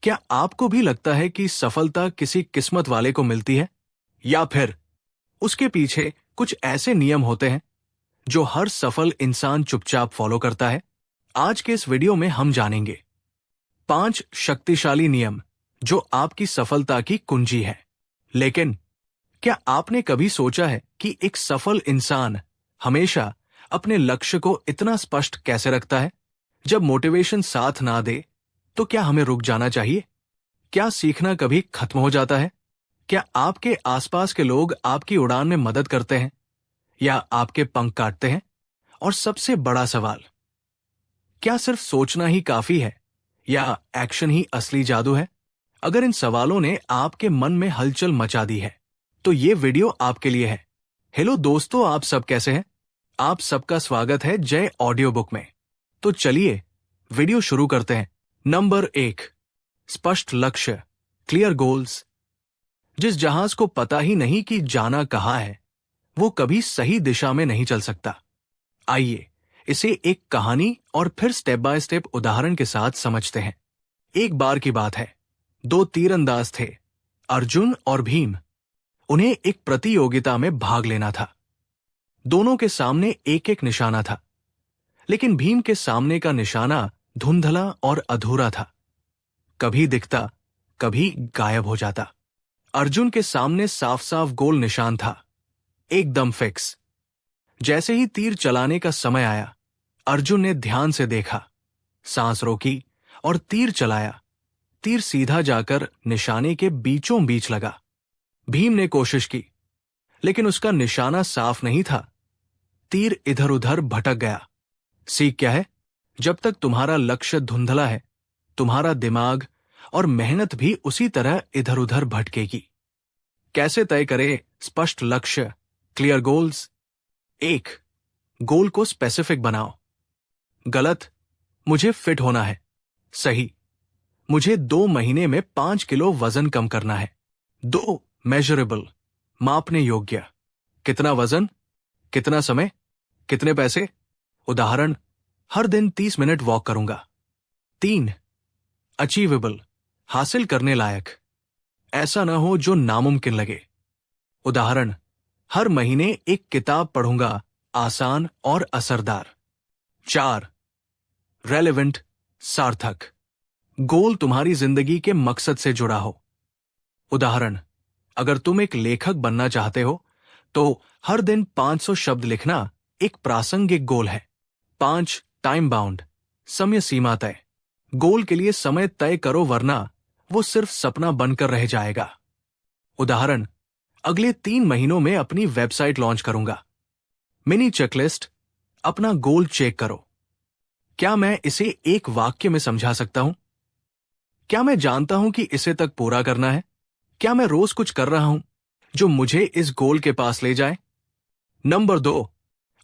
क्या आपको भी लगता है कि सफलता किसी किस्मत वाले को मिलती है, या फिर उसके पीछे कुछ ऐसे नियम होते हैं जो हर सफल इंसान चुपचाप फॉलो करता है? आज के इस वीडियो में हम जानेंगे 5 शक्तिशाली नियम जो आपकी सफलता की कुंजी है। लेकिन क्या आपने कभी सोचा है कि एक सफल इंसान हमेशा अपने लक्ष्य को इतना स्पष्ट कैसे रखता है? जब मोटिवेशन साथ ना दे तो क्या हमें रुक जाना चाहिए? क्या सीखना कभी खत्म हो जाता है? क्या आपके आसपास के लोग आपकी उड़ान में मदद करते हैं या आपके पंख काटते हैं? और सबसे बड़ा सवाल, क्या सिर्फ सोचना ही काफी है या एक्शन ही असली जादू है? अगर इन सवालों ने आपके मन में हलचल मचा दी है तो ये वीडियो आपके लिए है। हेलो दोस्तों, आप सब कैसे हैं? आप सबका स्वागत है जय ऑडियो बुक में। तो चलिए वीडियो शुरू करते हैं। नंबर 1, स्पष्ट लक्ष्य, क्लियर गोल्स। जिस जहाज को पता ही नहीं कि जाना कहाँ है, वो कभी सही दिशा में नहीं चल सकता। आइए इसे एक कहानी और फिर स्टेप बाय स्टेप उदाहरण के साथ समझते हैं। एक बार की बात है, 2 तीरंदाज थे, अर्जुन और भीम। उन्हें एक प्रतियोगिता में भाग लेना था। दोनों के सामने एक एक निशाना था, लेकिन भीम के सामने का निशाना धुंधला और अधूरा था। कभी दिखता, कभी गायब हो जाता। अर्जुन के सामने साफ साफ गोल निशान था, एकदम फिक्स। जैसे ही तीर चलाने का समय आया, अर्जुन ने ध्यान से देखा, सांस रोकी और तीर चलाया। तीर सीधा जाकर निशाने के बीचों बीच लगा। भीम ने कोशिश की, लेकिन उसका निशाना साफ नहीं था। तीर इधर उधर भटक गया। सीख क्या है? जब तक तुम्हारा लक्ष्य धुंधला है, तुम्हारा दिमाग और मेहनत भी उसी तरह इधर उधर भटकेगी। कैसे तय करें स्पष्ट लक्ष्य, क्लियर गोल्स? 1, गोल को स्पेसिफिक बनाओ। गलत, मुझे फिट होना है। सही, मुझे 2 महीने में 5 किलो वजन कम करना है। 2, मेजरेबल, मापने योग्य। कितना वजन, कितना समय, कितने पैसे? उदाहरण, हर दिन 30 मिनट वॉक करूंगा। 3, अचीवेबल, हासिल करने लायक। ऐसा न हो जो नामुमकिन लगे। उदाहरण, हर महीने एक किताब पढ़ूंगा, आसान और असरदार। 4, रेलेवेंट, सार्थक, गोल तुम्हारी जिंदगी के मकसद से जुड़ा हो। उदाहरण, अगर तुम एक लेखक बनना चाहते हो तो हर दिन 500 शब्द लिखना एक प्रासंगिक गोल है। 5, टाइम बाउंड, समय सीमा तय। गोल के लिए समय तय करो, वरना वो सिर्फ सपना बनकर रह जाएगा। उदाहरण, अगले 3 महीनों में अपनी वेबसाइट लॉन्च करूंगा। मिनी चेकलिस्ट, अपना गोल चेक करो। क्या मैं इसे एक वाक्य में समझा सकता हूं? क्या मैं जानता हूं कि इसे तक पूरा करना है? क्या मैं रोज कुछ कर रहा हूं जो मुझे इस गोल के पास ले जाए? नंबर 2,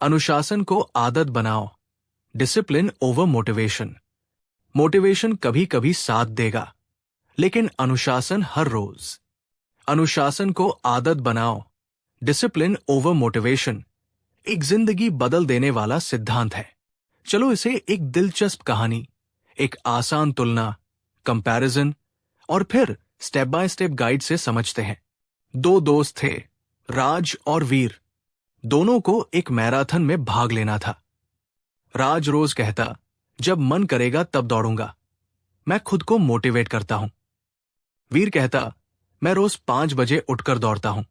अनुशासन को आदत बनाओ, डिसिप्लिन ओवर मोटिवेशन। मोटिवेशन कभी कभी साथ देगा, लेकिन अनुशासन हर रोज। अनुशासन को आदत बनाओ, डिसिप्लिन ओवर मोटिवेशन एक जिंदगी बदल देने वाला सिद्धांत है। चलो इसे एक दिलचस्प कहानी, एक आसान तुलना, कंपैरिजन और फिर स्टेप बाय स्टेप गाइड से समझते हैं। 2 दोस्त थे, राज और वीर। दोनों को एक मैराथन में भाग लेना था। राज रोज कहता, जब मन करेगा तब दौड़ूंगा, मैं खुद को मोटिवेट करता हूं। वीर कहता, मैं रोज 5 बजे उठकर दौड़ता हूं,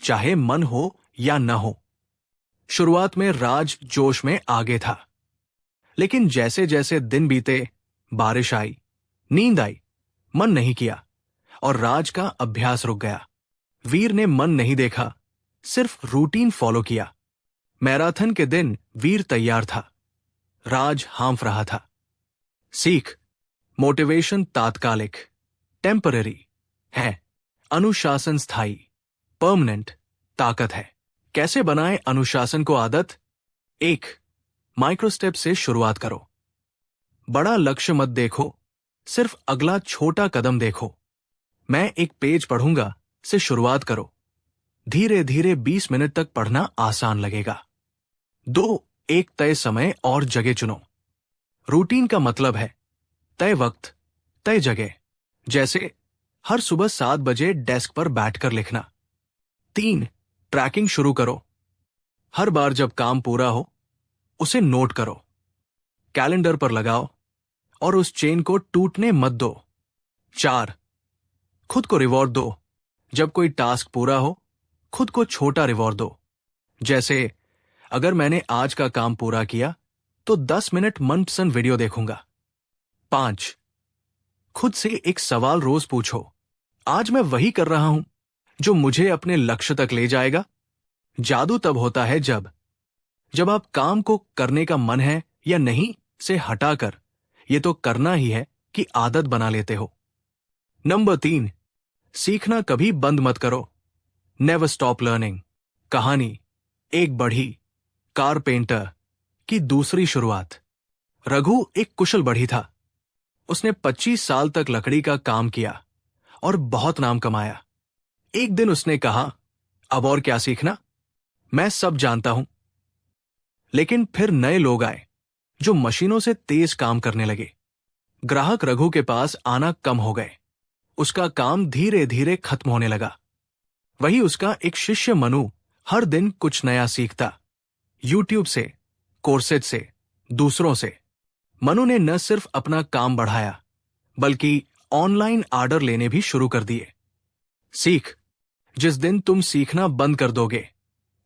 चाहे मन हो या न हो। शुरुआत में राज जोश में आगे था, लेकिन जैसे जैसे दिन बीते, बारिश आई, नींद आई, मन नहीं किया और राज का अभ्यास रुक गया। वीर ने मन नहीं देखा, सिर्फ रूटीन फॉलो किया। मैराथन के दिन वीर तैयार था, राज हांफ रहा था। सीख, मोटिवेशन तात्कालिक, टेम्पररी है, अनुशासन स्थायी, परमानेंट, ताकत है। कैसे बनाएं अनुशासन को आदत? 1, माइक्रो स्टेप से शुरुआत करो। बड़ा लक्ष्य मत देखो, सिर्फ अगला छोटा कदम देखो। मैं एक पेज पढ़ूंगा से शुरुआत करो। धीरे धीरे 20 मिनट तक पढ़ना आसान लगेगा। 2, एक तय समय और जगह चुनो। रूटीन का मतलब है तय वक्त, तय जगह, जैसे हर सुबह 7 बजे डेस्क पर बैठकर लिखना। 3. ट्रैकिंग शुरू करो। हर बार जब काम पूरा हो उसे नोट करो, कैलेंडर पर लगाओ और उस चेन को टूटने मत दो। 4. खुद को रिवॉर्ड दो। जब कोई टास्क पूरा हो खुद को छोटा रिवॉर्ड दो, जैसे अगर मैंने आज का काम पूरा किया तो 10 मिनट मनपसंद वीडियो देखूंगा। 5. खुद से एक सवाल रोज पूछो, आज मैं वही कर रहा हूं जो मुझे अपने लक्ष्य तक ले जाएगा? जादू तब होता है जब आप काम को करने का मन है या नहीं से हटाकर ये तो करना ही है कि आदत बना लेते हो। नंबर 3. सीखना कभी बंद मत करो। Never stop learning. कहानी एक बढ़ी कारपेंटर की दूसरी शुरुआत। रघु एक कुशल बढ़ी था। उसने 25 साल तक लकड़ी का काम किया और बहुत नाम कमाया। एक दिन उसने कहा, अब और क्या सीखना, मैं सब जानता हूं। लेकिन फिर नए लोग आए जो मशीनों से तेज काम करने लगे। ग्राहक रघु के पास आना कम हो गए। उसका काम धीरे धीरे खत्म होने लगा। वही उसका एक शिष्य मनु हर दिन कुछ नया सीखता, यूट्यूब से, कोर्सेज से, दूसरों से। मनु ने न सिर्फ अपना काम बढ़ाया बल्कि ऑनलाइन ऑर्डर लेने भी शुरू कर दिए। सीख, जिस दिन तुम सीखना बंद कर दोगे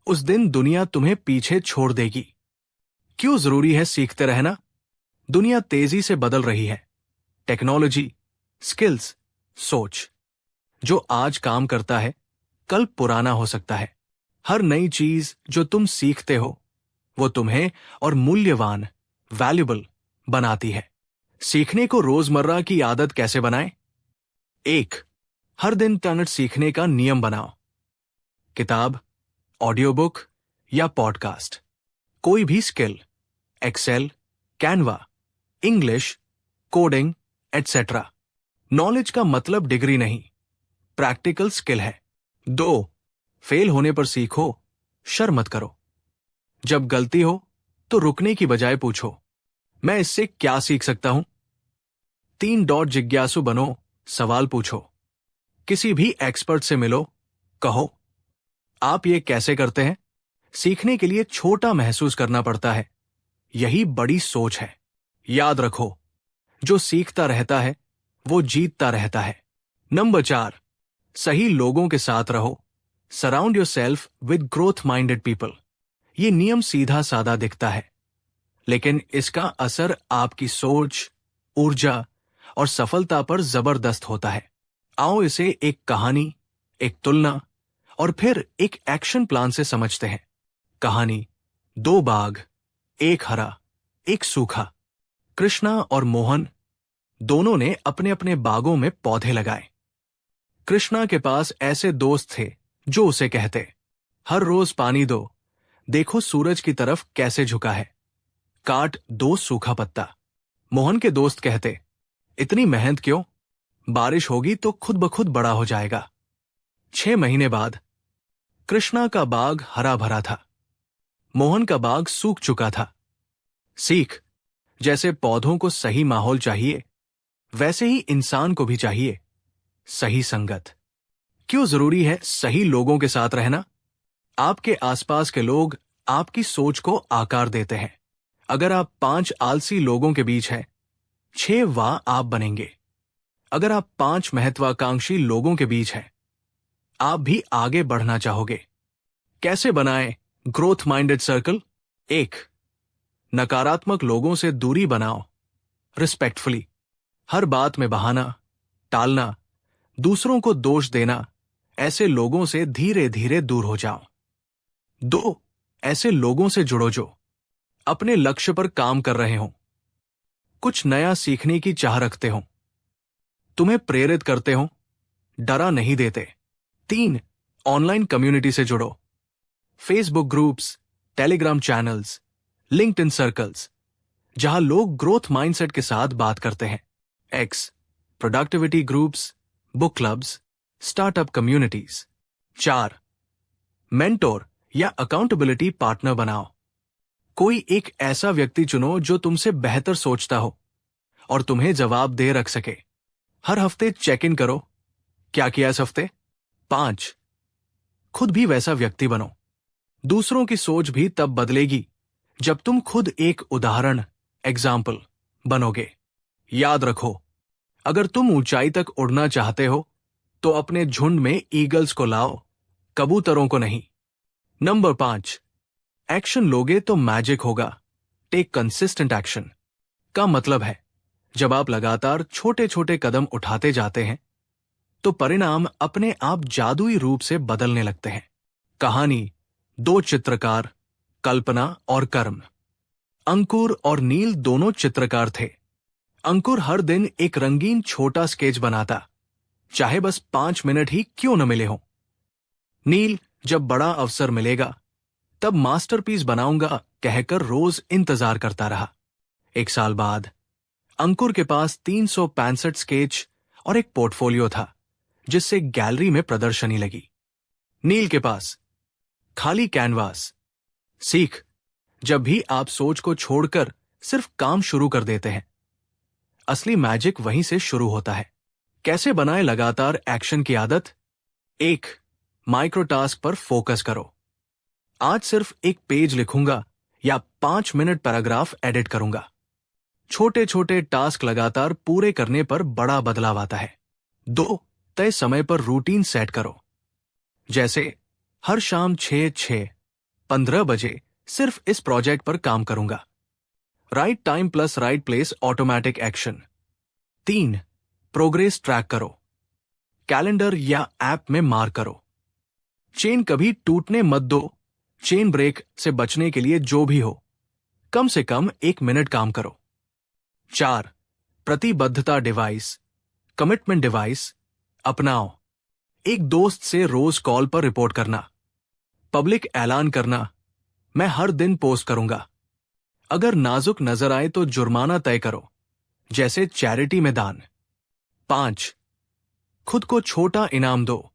उस दिन दुनिया तुम्हें पीछे छोड़ देगी। क्यों जरूरी है सीखते रहना? दुनिया तेजी से बदल रही है। टेक्नोलॉजी, स्किल्स, सोच। जो आज काम करता है कल पुराना हो सकता है। हर नई चीज जो तुम सीखते हो वो तुम्हें और मूल्यवान, वैल्यूबल बनाती है। सीखने को रोजमर्रा की आदत कैसे बनाएं? 1. हर दिन 10 मिनट सीखने का नियम बनाओ। किताब, ऑडियो बुक या पॉडकास्ट, कोई भी skill, Excel, Canva, English, coding, etcetera. Knowledge का मतलब डिग्री नहीं, प्रैक्टिकल स्किल है। 2. फेल होने पर सीखो, शर्म मत करो। जब गलती हो तो रुकने की बजाय पूछो, मैं इससे क्या सीख सकता हूं? 3. जिज्ञासु बनो, सवाल पूछो। किसी भी एक्सपर्ट से मिलो, कहो, आप ये कैसे करते हैं? सीखने के लिए छोटा महसूस करना पड़ता है। यही बड़ी सोच है। याद रखो, जो सीखता रहता है वो जीतता रहता है। नंबर 4. सही लोगों के साथ रहो। Surround yourself with growth minded people. ये नियम सीधा सादा दिखता है, लेकिन इसका असर आपकी सोच, ऊर्जा और सफलता पर जबरदस्त होता है। आओ इसे एक कहानी, एक तुलना और फिर एक एक्शन प्लान से समझते हैं। कहानी, 2 बाघ, एक हरा, एक सूखा। कृष्णा और मोहन दोनों ने अपने अपने बागों में पौधे लगाए। कृष्णा के पास ऐसे दोस्त थे जो उसे कहते, हर रोज पानी दो, देखो सूरज की तरफ कैसे झुका है, काट 2 सूखा पत्ता। मोहन के दोस्त कहते, इतनी मेहनत क्यों, बारिश होगी तो खुद ब खुद बड़ा हो जाएगा। 6 महीने बाद कृष्णा का बाग हरा भरा था, मोहन का बाग सूख चुका था। सीख, जैसे पौधों को सही माहौल चाहिए वैसे ही इंसान को भी चाहिए सही संगत। क्यों जरूरी है सही लोगों के साथ रहना? आपके आसपास के लोग आपकी सोच को आकार देते हैं। अगर आप 5 आलसी लोगों के बीच हैं, 6 वाह आप बनेंगे। अगर आप 5 महत्वाकांक्षी लोगों के बीच हैं, आप भी आगे बढ़ना चाहोगे। कैसे बनाएं ग्रोथ माइंडेड सर्कल? 1. नकारात्मक लोगों से दूरी बनाओ, रिस्पेक्टफुली। हर बात में बहाना, टालना, दूसरों को दोष देना, ऐसे लोगों से धीरे धीरे दूर हो जाओ। 2. ऐसे लोगों से जुड़ो जो अपने लक्ष्य पर काम कर रहे हों, कुछ नया सीखने की चाह रखते हों, तुम्हें प्रेरित करते हों, डरा नहीं देते। 3. ऑनलाइन कम्युनिटी से जुड़ो। Facebook groups, Telegram channels, LinkedIn circles, जहां लोग ग्रोथ माइंडसेट के साथ बात करते हैं। X. Productivity groups, book clubs, startup communities. 4. Mentor या अकाउंटेबिलिटी पार्टनर बनाओ। कोई एक ऐसा व्यक्ति चुनो जो तुमसे बेहतर सोचता हो और तुम्हें जवाब दे रख सके। हर हफ्ते चेक इन करो, क्या किया इस हफ्ते। 5, खुद भी वैसा व्यक्ति बनो। दूसरों की सोच भी तब बदलेगी जब तुम खुद एक उदाहरण एग्जाम्पल बनोगे। याद रखो, अगर तुम ऊंचाई तक उड़ना चाहते हो तो अपने झुंड में ईगल्स को लाओ, कबूतरों को नहीं। नंबर 5, एक्शन लोगे तो मैजिक होगा। टेक कंसिस्टेंट एक्शन का मतलब है जब आप लगातार छोटे छोटे कदम उठाते जाते हैं तो परिणाम अपने आप जादुई रूप से बदलने लगते हैं। कहानी 2 चित्रकार, कल्पना और कर्म। अंकुर और नील दोनों चित्रकार थे। अंकुर हर दिन एक रंगीन छोटा स्केच बनाता, चाहे बस 5 मिनट ही क्यों न मिले हों। नील जब बड़ा अवसर मिलेगा तब मास्टरपीस बनाऊंगा कहकर रोज इंतजार करता रहा। 1 साल बाद अंकुर के पास 365 स्केच और एक पोर्टफोलियो था जिससे गैलरी में प्रदर्शनी लगी। नील के पास खाली कैनवास। सीख, जब भी आप सोच को छोड़कर सिर्फ काम शुरू कर देते हैं, असली मैजिक वहीं से शुरू होता है। कैसे बनाएं लगातार एक्शन की आदत। 1, माइक्रो टास्क पर फोकस करो। आज सिर्फ एक पेज लिखूंगा या 5 मिनट पैराग्राफ एडिट करूंगा। छोटे छोटे टास्क लगातार पूरे करने पर बड़ा बदलाव आता है। 2, तय समय पर रूटीन सेट करो। जैसे हर शाम 6:15 बजे सिर्फ इस प्रोजेक्ट पर काम करूंगा। Right time plus right place automatic action. 3, progress track करो। कैलेंडर या ऐप में मार्क करो। चेन कभी टूटने मत दो। चेन ब्रेक से बचने के लिए जो भी हो, कम से कम 1 मिनट काम करो। 4, प्रतिबद्धता डिवाइस, कमिटमेंट डिवाइस अपनाओ। एक दोस्त से रोज कॉल पर रिपोर्ट करना। पब्लिक ऐलान करना, मैं हर दिन पोस्ट करूंगा। अगर नाजुक नजर आए तो जुर्माना तय करो, जैसे चैरिटी में दान। 5, खुद को छोटा इनाम दो।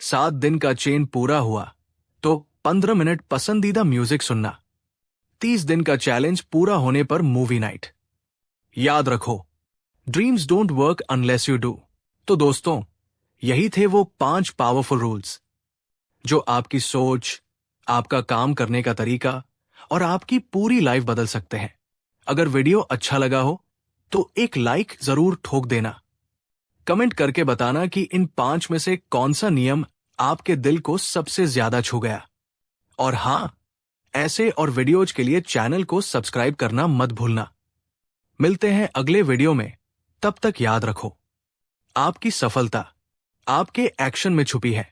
7 दिन का चेन पूरा हुआ तो 15 मिनट पसंदीदा म्यूजिक सुनना। 30 दिन का चैलेंज पूरा होने पर मूवी नाइट। याद रखो, dreams don't work unless you do. तो दोस्तों, यही थे वो 5 पावरफुल रूल्स जो आपकी सोच, आपका काम करने का तरीका और आपकी पूरी लाइफ बदल सकते हैं। अगर वीडियो अच्छा लगा हो तो एक लाइक जरूर ठोक देना। कमेंट करके बताना कि इन 5 में से कौन सा नियम आपके दिल को सबसे ज्यादा छू गया। और हां, ऐसे और वीडियोज के लिए चैनल को सब्सक्राइब करना मत भूलना। मिलते हैं अगले वीडियो में। तब तक याद रखो, आपकी सफलता आपके एक्शन में छुपी है।